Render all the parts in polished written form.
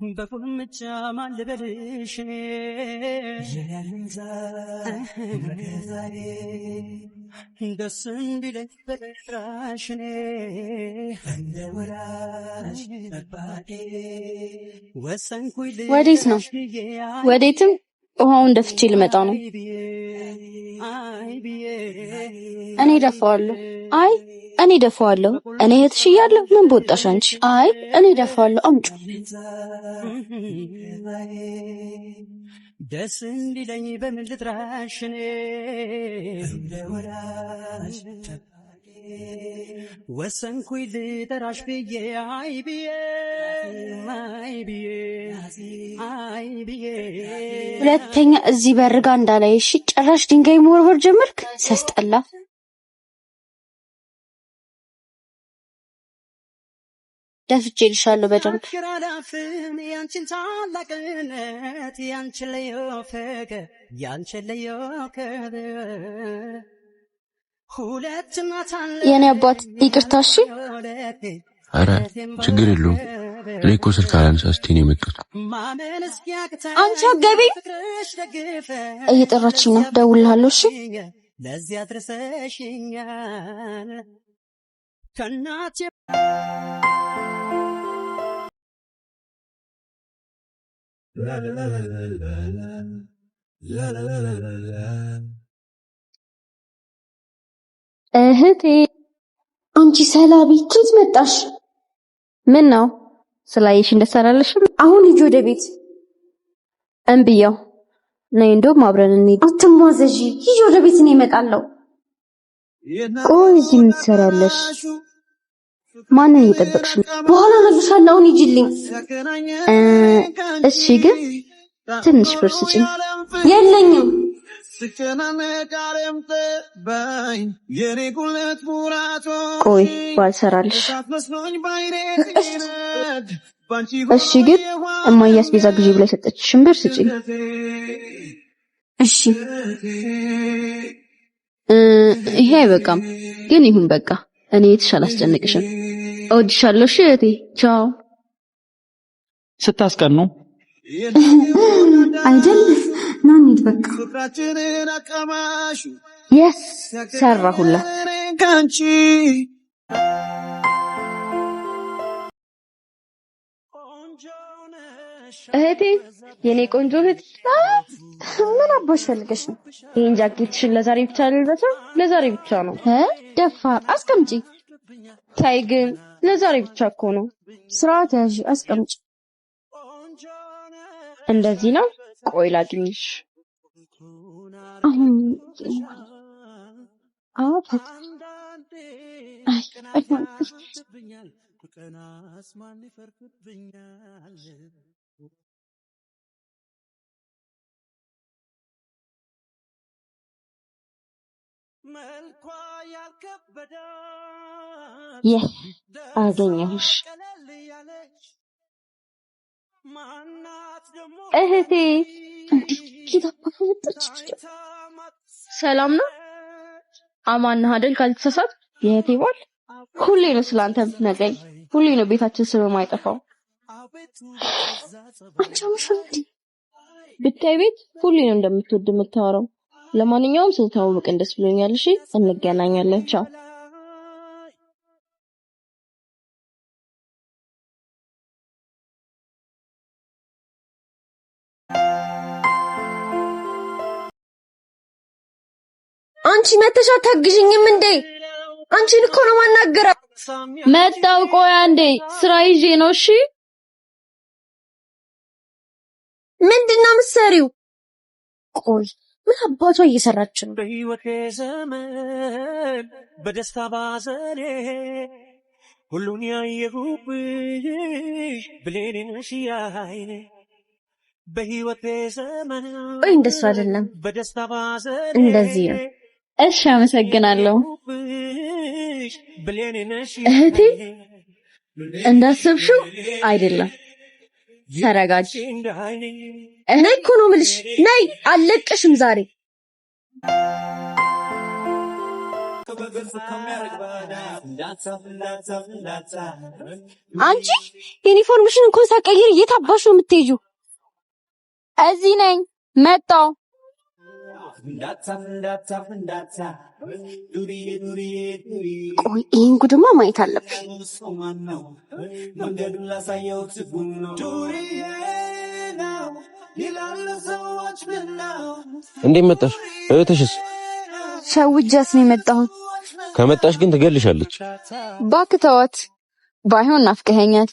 በቁልምጫ ማልበልሽ ደስ እንዲለኝ በጥራሽኔ እንደ ወራሽ ጠባቂ ወሰንኩኝ ወዴት ነው? ወዴትም ውሃውን ደፍቼ ልመጣ ነው። እኔ ደፋዋለሁ። አይ እኔ ደፋዋለሁ። እኔ እህትሽ እያለሁ ምን በወጣሽ አንቺ? አይ እኔ ደፋዋለሁ። አምጪ። ደስ እንዲለኝ በምን ልጥራሽ እኔ እንደ ወራሽ ወሰንኩኝ ልጠራሽ ብዬ አይ ብዬ ሁለተኛ እዚህ በርጋ እንዳላይ እሺ። ጭራሽ ድንጋይ መወርወር ጀመርክ። ሲያስጠላ። ደፍቼልሻለሁ በደንብ። ያንቺን ታላቅነት ያንቺን ልዩ ፍቅር ያንቺን ልዩ ክብር የኔ አባት ይቅርታ። እሺ ኧረ ችግር የለውም። እኔ እኮ ስልክ አላነሳ ስትይ ነው የመጣሁት። አንቺ አገቢ እየጠራችኝ ነው። ደውልልሃለሁ። እሺ ለዚያ ድረሰሽኛል ከናቴ እህቴ አንቺ ሰላቢ ኬት መጣሽ? ምን ነው ስላየሽ እንደሰራለሽም? አሁን ልጅ ወደ ቤት እንብያው ነይ፣ እንደውም አብረን እንሂድ። አትሟዘዢ፣ ሂጂ ወደ ቤት ነው እመጣለሁ። ቆይ እዚህ ምን ትሰራለሽ? ማንን እየጠበቅሽ ነው? በኋላ እነግርሻለሁ። አሁን ሂጂልኝ። እሺ ግን ትንሽ ብር ስጪኝ። የለኝም። ቆይ ባልሰራልሽ። እሺ ግን እማዬ አስቤዛ ግዢ ብላ የሰጠችሽን ብር ስጪኝ። እሺ ይሄ አይበቃም፣ ግን ይሁን በቃ። እኔ የተሻለ አስጨንቅሽም። እወድሻለሁ። እሺ እህቴ ቻው። ስታስቀኑ አይደል? ና እንሂድ በቃ። የስ ሰራሁላት። እህቴ የኔ ቆንጆ እህት፣ ምን አባሽ ፈልገሽ ነው? ይሄን ጃኬትሽን ለዛሬ ብቻ ልልበሰው? ለዛሬ ብቻ ነው። ደፋር አስቀምጪ። ታይ ግን ለዛሬ ብቻ እኮ ነው። ስርዓት ያዥ፣ አስቀምጪ። እንደዚህ ነው። ቆይ ላግኝሽ። አሁን አፈት አገኘሁሽ እህቴ። ሰላም ነው? አማን ነህ አይደል? ካልተሳሳት የእህቴ ባል። ሁሌ ነው ስላንተ ብትነግረኝ፣ ሁሌ ነው ቤታችን ስም የማይጠፋው። ብታይ ቤት ሁሌ ነው እንደምትወድ የምታወራው። ለማንኛውም ስለተዋወቅን ደስ ብሎኛል። እሺ እንገናኛለን። ቻው። አንቺ መተሻ ታግዥኝም እንዴ? አንቺን እኮ ነው ማናገረው። መጣው። ቆይ አንዴ ስራ ይዤ ነው። እሺ ምንድነው የምትሰሪው? ቆይ ምን አባቷ እየሰራች ነው? በህይወቴ ዘመን በደስታ ባዘኔ ሁሉን ያየሁብሽ ብሌኔ ነሽ ያይኔ። በህይወቴ ዘመን ቆይ እንደሱ አይደለም፣ በደስታ ባዘኔ እንደዚህ ነው። እሺ አመሰግናለሁ እህቴ። እንዳሰብሽው አይደለም። ተረጋጊ። ነይ እኮ ነው የምልሽ። ነይ አልለቅሽም ዛሬ። አንቺ ዩኒፎርምሽን እንኳን ሳትቀይሪ የት አባሽ ነው የምትሄጂው? እዚህ ነኝ መጣሁ። ቆይ ይሄን ጉድማ ማየት አለብኝ። እንዴት መጣሽ? እህትሽስ? ሸውጃት ነው የመጣሁት። ከመጣሽ ግን ትገልሻለች። እባክህ ተዋት። ባይሆን ናፍቀኸኛል።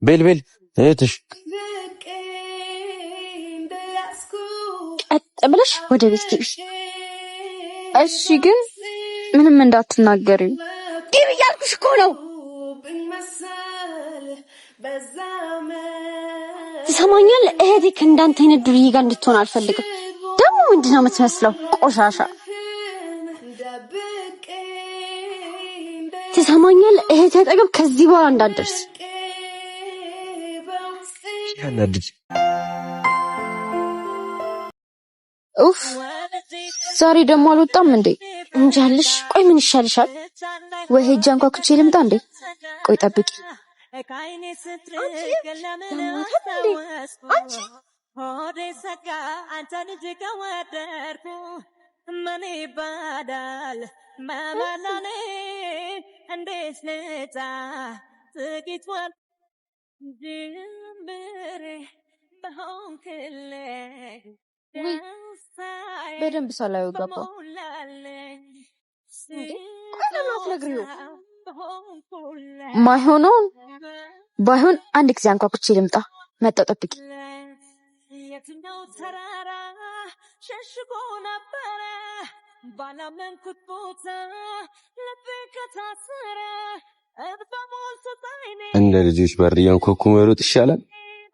ቤል እህትሽ ቀጥ ብለሽ ወደ ቤት ግቢ። እሺ፣ ግን ምንም እንዳትናገሪ። ግቢ እያልኩሽ እኮ ነው። ትሰማኛለህ? እህቴ ከእንዳንተ አይነት ዱርዬ ጋር እንድትሆን አልፈልግም። ደግሞ ምንድን ነው የምትመስለው? ቆሻሻ። ትሰማኛለህ? እህቴ አጠገብ ከዚህ በኋላ እንዳትደርስ። ያናድድ። ኡፍ፣ ዛሬ ደግሞ አልወጣም እንዴ? እንጃልሽ። ቆይ ምን ይሻልሻል? ወይ ሄጄ አንኳኩቼ ልምጣ እንዴ? ቆይ ጠብቂ። በደንብ ሳላየው ገባሁ። ማይሆነውን ባይሆን አንድ ጊዜ አንኳኩቼ ልምጣ። መጣሁ፣ ጠብቂ። የትኛው ተራራ ሸሽጎ ነበረ ባላመንኩት ቦታ ልቤ ከታሰረ እንደ ልጆች በር እያንኳኩ መሮጥ ይሻላል።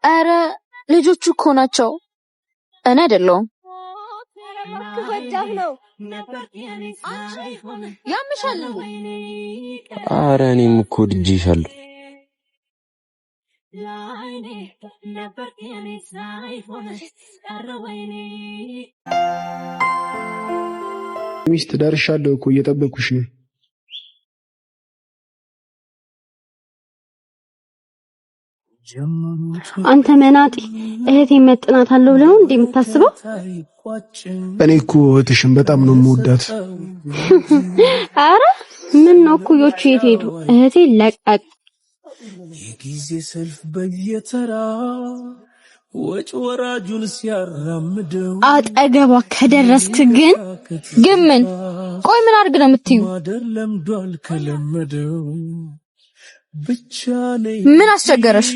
አረ ልጆቹ እኮ ናቸው፣ እኔ አይደለሁም። ያምሻል። አረ እኔም እኮ ወድጄሻለሁ። ሚስት ደርሻለሁ እኮ እየጠበኩሽ ነው። አንተ መናጢ፣ እህቴን መጥናታለሁ ብለህ ነው እንዴ የምታስበው? እኔ እኮ እህትሽን በጣም ነው የምወዳት። አረ ምን ነው እኩዮቹ የት ሄዱ? እህቴ ለቀቅ። የጊዜ ሰልፍ በየተራ ወጭ ወራጁን ሲያራምደው አጠገቧ ከደረስክ ግን ምን? ቆይ ምን አድርግ ነው የምትዩ? ማደር ለምዷል ከለመደው ብቻ ነኝ። ምን አስቸገረሽ?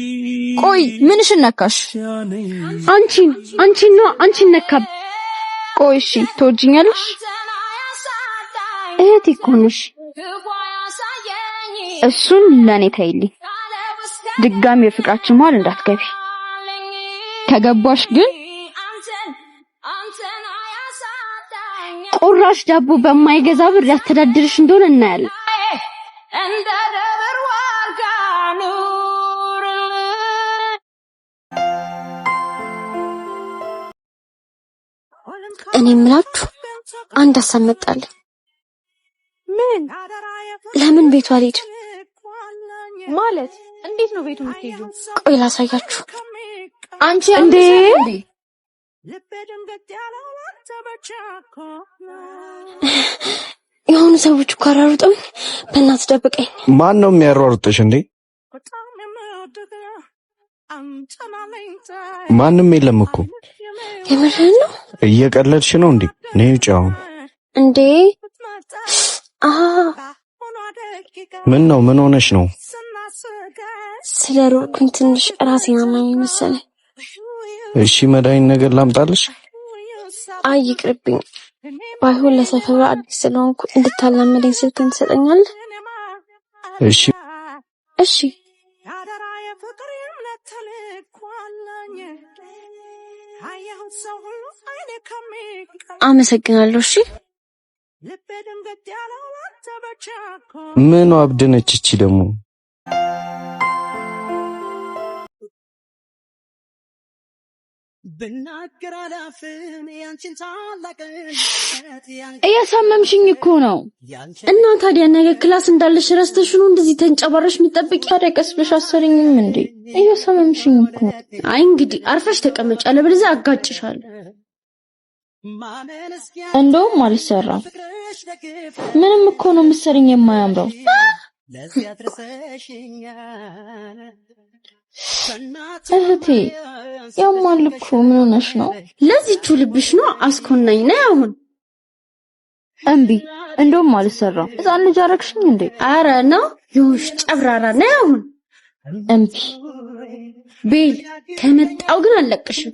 ቆይ ምንሽን ነካሽ? አንቺን ነካብ። ቆይ እሺ ትወጂኛለሽ? እህቴ እኮ ነሽ። እሱን ለኔ ተይልኝ። ድጋሚ የፍቅራችን መሀል እንዳትገቢ። ከገባሽ ግን ቁራሽ ዳቦ በማይገዛ ብር ያስተዳድርሽ እንደሆነ እናያለን። እኔ የምላችሁ አንድ ሀሳብ መጣልኝ። ምን? ለምን ቤቷ አልሄድም? ማለት እንዴት ነው ቤቱ የምትሄጂው? ቆይ ላሳያችሁ። አንቺ እንዴ የሆኑ ሰዎች እኮ አራሩጠው። በእናትህ ደብቀኝ። ማን ነው የሚያሯሩጥሽ እንዴ? ማንም የለም እኮ። የምርህን ነው? እየቀለድሽ ነው እንዴ? ነይ ውጪ አሁን። እንዴ ምን ነው? ምን ሆነሽ ነው? ስለሮጥኩኝ ትንሽ ራሴን አመመኝ መሰለኝ። እሺ መድኃኒት ነገር ላምጣልሽ? አይ ይቅርብኝ። ባይሆን ለሰፈሩ አዲስ ስለሆንኩ እንድታላመደኝ ስልክህን ትሰጠኛለህ? እሺ አመሰግናለሁ። እሺ ምን አብደነች እቺ ደግሞ? እያሳመምሽኝ እኮ ነው። እና ታዲያ ነገ ክላስ እንዳለሽ ረስተሽ ነው እንደዚህ ተንጨባረሽ የምትጠብቂ? ታዲያ ቀስ ብለሽ አሰርኝም እንዴ? እያሳመምሽኝ እኮ። አይ እንግዲህ አርፈሽ ተቀመጭ፣ አለበለዚያ አጋጭሻለሁ። እንደውም አልሰራም። ምንም እኮ ነው የምትሰሪኝ የማያምረው። እህቴ ያማል እኮ ምን ሆነሽ ነው? ለዚህቹ ልብሽ ነው አስኮናኝ ነው አሁን። እምቢ እንደውም አልሰራም። ሕፃን ልጅ አረግሽኝ እንዴ? አረ ነው ይሁንሽ ጨብራራ ነው አሁን። እምቢ ቤል ከመጣው ግን አለቅሽም።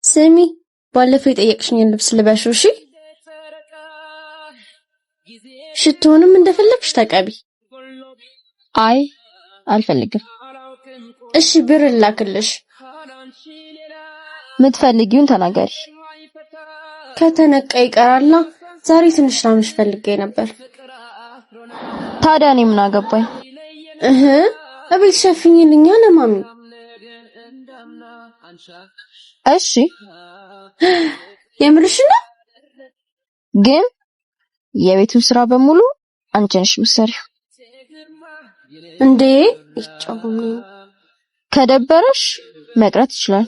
ስሚ ባለፈው የጠየቅሽኝን ልብስ ልበሽው እሺ? ሽቶንም እንደፈለግሽ ተቀቢ። አይ አልፈልግም። እሺ ብር ላክልሽ። ምትፈልጊውን ተናገሪ። ከተነቀ ይቀራልና ዛሬ ትንሽ ላምሽ ፈልጌ ነበር። ታዲያ እኔ ምን አገባኝ? እቤት ሸፍኝልኛ ለማሚ። እሺ የምርሽ ነው? ግን የቤቱን ስራ በሙሉ አንቺ ነሽ የምትሰሪው። እንዴ ይጫወም ከደበረሽ መቅረት ይችላል።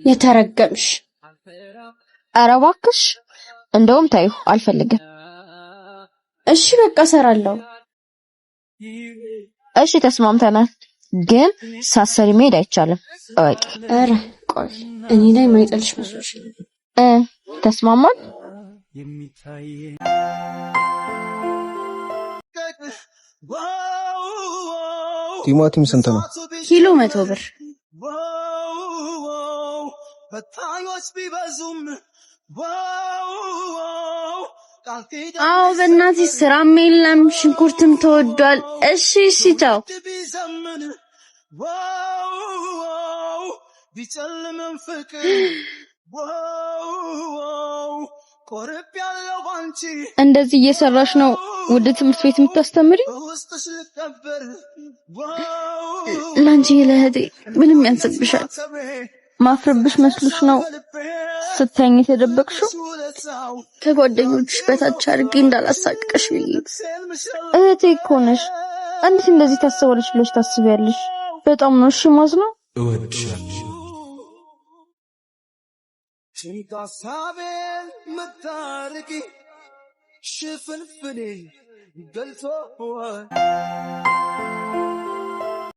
የተረገምሽ። ኧረ እባክሽ እንደውም ታዩ አልፈልግም። እሺ በቃ እሰራለሁ። እሺ ተስማምተናል። ግን ሳሰሪ መሄድ አይቻልም እወቂ። ኧረ ቆይ እኔ ላይ ማይጠልሽ መስሎሽ? ተስማማን? ቲማቲም ስንት ነው? ኪሎ 100 ብር። አዎ በእናትሽ ስራም የለም ሽንኩርትም ተወዷል። እሺ እሺ ቻው። ቢጨልምም ፍቅር እንደዚህ እየሰራሽ ነው ወደ ትምህርት ቤት የምታስተምሪ? ላንቺ ለህዴ ምንም ያንሰብሻል። ማፍረብሽ መስሎሽ ነው ስተኝ ተደበቅሽው? ከጓደኞችሽ በታች አድርጌ እንዳላሳቅቀሽ ብዬ። እህቴ እኮ ነሽ። እንዴት እንደዚህ ታስባለሽ ብለሽ ታስቢያለሽ? በጣም ነው እሺ ማዝነው። እወድሻለሁ ችንታሳቤን መታረቂ ሽፍንፍኔ ገልጾ